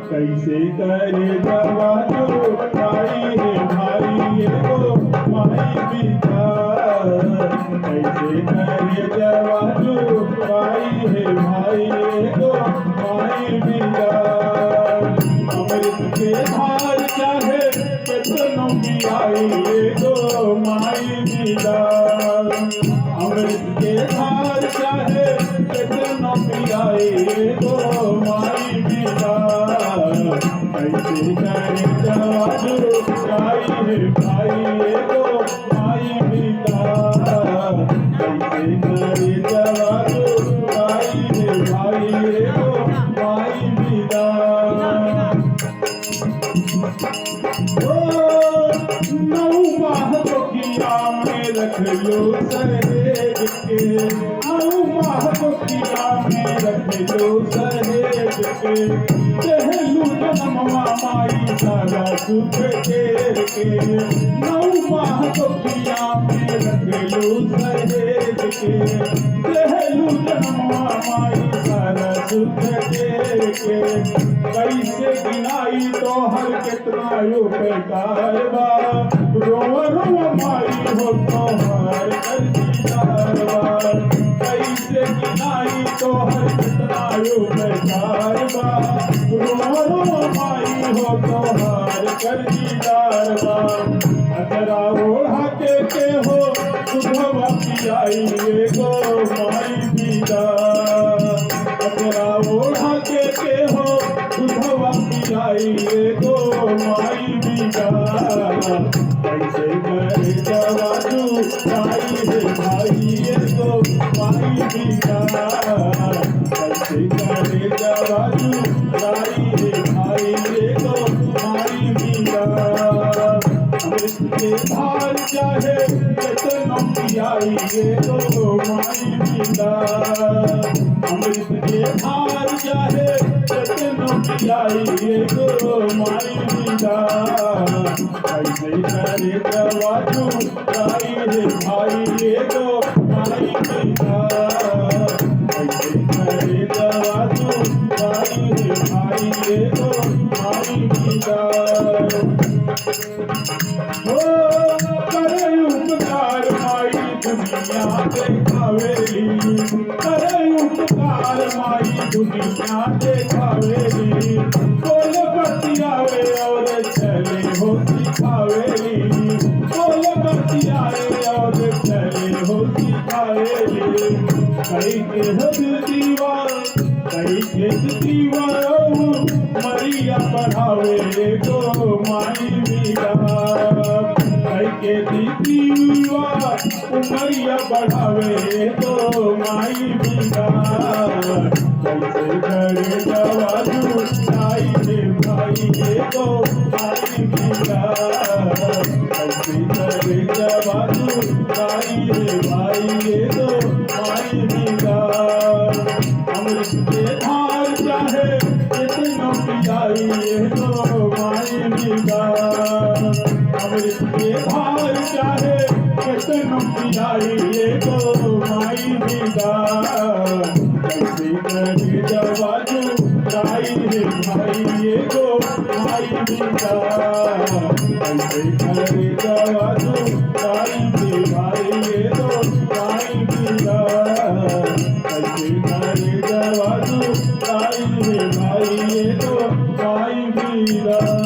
कैसे करे जवा जो भाई है भाई ये तो माई विचार कैसे करे जवा जो भाई है भाई ये तो माई विचार अमृत के धार चाहे कितनों की आई ये तो माई विचार अमृत के धार चाहे कितनों की आई ये तो माई विचार कैसे करे जवा जो भाई है भाई ये तो माई विचार कैसे करे जवा जो भाई है भाई ये तो माई विचार नौ माह तो किया में रख लो सहेज के नौ माह तो किया में रख लो सहेज के पहलू जन्मवा माई सारा सुख घेर के नौ माह तो किया में रख लो सहेज के पहलू जन्मवा माई सारा सुख घेर के कैसे गिनाई तो हर कितना यो बेकार बा रोवा रोवा माई हो तो हर कर दीदार बा कैसे गिनाई तो हर कितना यो बेकार बा रोवा रोवा माई हो तो हर कर दीदार बा अतरा ओढ़ा के हो सुधवा पियाई ये गो माई दीदार अतरा ओढ़ा के हो सुधवा पियाई ये गो माई विचार कैसे करे जवा जो भाई है भाई ये गो माई विचार कैसे करे जवा जो भाई है भाई ये गो माई विचार अमृत के धार चाहे कितनों की आई ये गो माई विचार अमृत के धार चाहे कितनों की आई ये गो माई विचार कैसे करे जवा जो भाई है भाई ये गो माई विचार कैसे करे जवा जो भाई है भाई ये गो माई विचार ओ करे उपकार माई दुनिया देखावेली करे उपकार माई दुनिया देखावेली बोल बतियावे और चले हो सिखावेली बोल बतियावे और चले हो सिखावेली कई के दीवार मरिया पढ़ावे गो माई विचार कई के दीवार उमरिया बढ़ावे तो माई विचार कैसे करे जवा जो भाई है भाई ये तो माई विचार कैसे करे जवा जो भाई है भाई ये तो माई विचार अमृत के धार चाहे कितनों की आई ये तो माई विचार अमृत के धार चाहे कितनों की आई ये तो माई विचार कैसे करे जवा जो भाई है भाई ये तो माई विचार कैसे करे जवा जो भाई है भाई ये तो माई विचार कैसे करे जवा जो भाई है भाई ये तो माई विचार